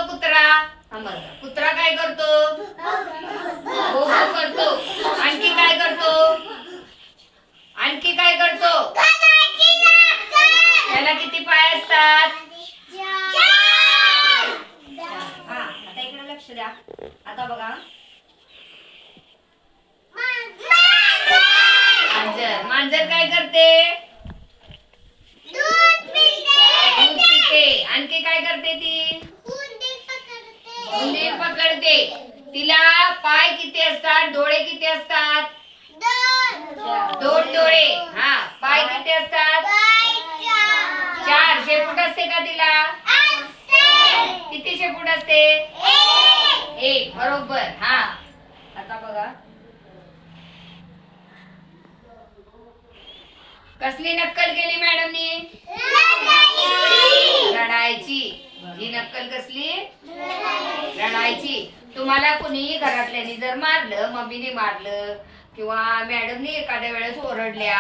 कुत्रा? कुत्रा काय करतो? हो हो करतो. आणखी काय करतो? आणखी काय करतो? त्याला किती पाय असतात? हा, आता इकडे लक्ष द्या. आता बघा, मांजर काय करते? दूध पिते. आणखी काय करते ती? उंदीर पकडते. तिला पाय किती असतात? डोळे किती असतात? 2 डोळे. हा, पाय किती असतात? 4. शेपूट असते का तिला? किती शेपूट असते? 1. बरोबर. हा, आता बघा, कसली नक्कल केली मॅडमनी? रडायची. ही नक्कल कसली? रडायची. तुम्हाला कुणी घरातल्यानी जर मारलं, मम्मीने मारलं किंवा मॅडमनी एखाद्या वेळेस ओरडल्या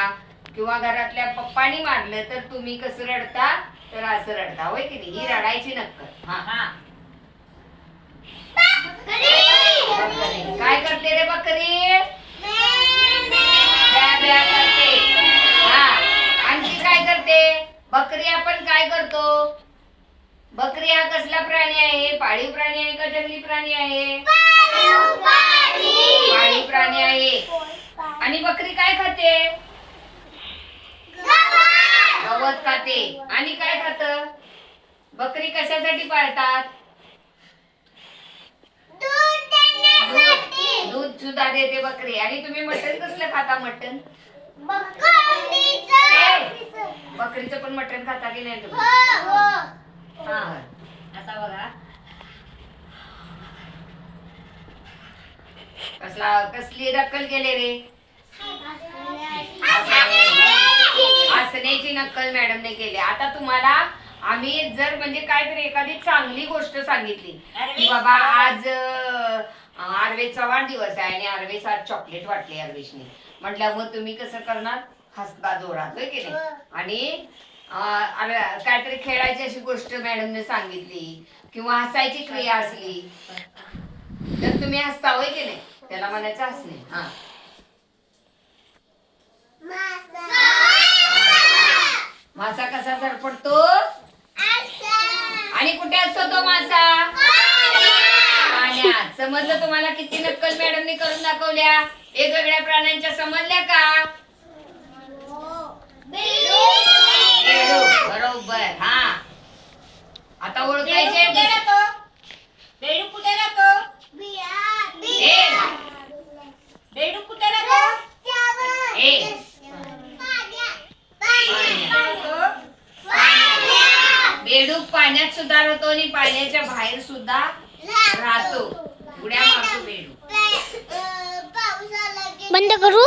किंवा घरातल्या पप्पानी मारलं तर तुम्ही कसं रडता? तर असं रडता, होय की नाही? ही रडायची नक्कल. हा, काय करते रे बकरी? ब्या ब्या करते. हा, आणखी काय करते? बकरी आपण काय करतो? बकरी हा कसला प्राणी आहे? पाळीव प्राणी आहे का जंगली प्राणी आहे? पाळीव प्राणी आहे. आणि बकरी काय खाते? गवत खाते. आणि काय खात? बकरी कशासाठी पाळतात? दूध सुद्धा देते बकरी. आणि तुम्ही मटण कसलं खाता? मटण बकरीचं पण मटण खाता की नाही तुम्ही? हा, आता बघा, कसली नक्कल केले रे? हसण्याची नक्कल मॅडमने केली. आता तुम्हाला आम्ही जर म्हणजे काहीतरी एखादी चांगली गोष्ट सांगितली की बाबा आज आर्वेचा वाढदिवस आहे आणि आर्वेस आज चॉकलेट वाटले आर्वेशने म्हटल्यावर तुम्ही कसं करणार? हसता जोरात, होय की नाही? आणि काहीतरी खेळायची अशी गोष्ट मॅडमने सांगितली किंवा हसायची क्रिया असली तर तुम्ही हसता, होय की नाही? त्याला म्हणायचं हसणे. हा, मासा कसा सरपडतो? आणि कुठे असतो तो मासा? पाण्यात. समजलं तुम्हाला? किती नक्कल मॅडमने करून दाखवल्या. वेगवेगळ्या प्राण्यांच्या समजल्या का? बरोबर. हा, आता ओळखायचे. बेडूक कुठे राहतो? बेडूक कुठे राहतो? बेडूक पाण्यात सुद्धा राहतो आणि पाण्याच्या बाहेर सुद्धा राहतो. उड्या मारतो बेडूक. बंद करू?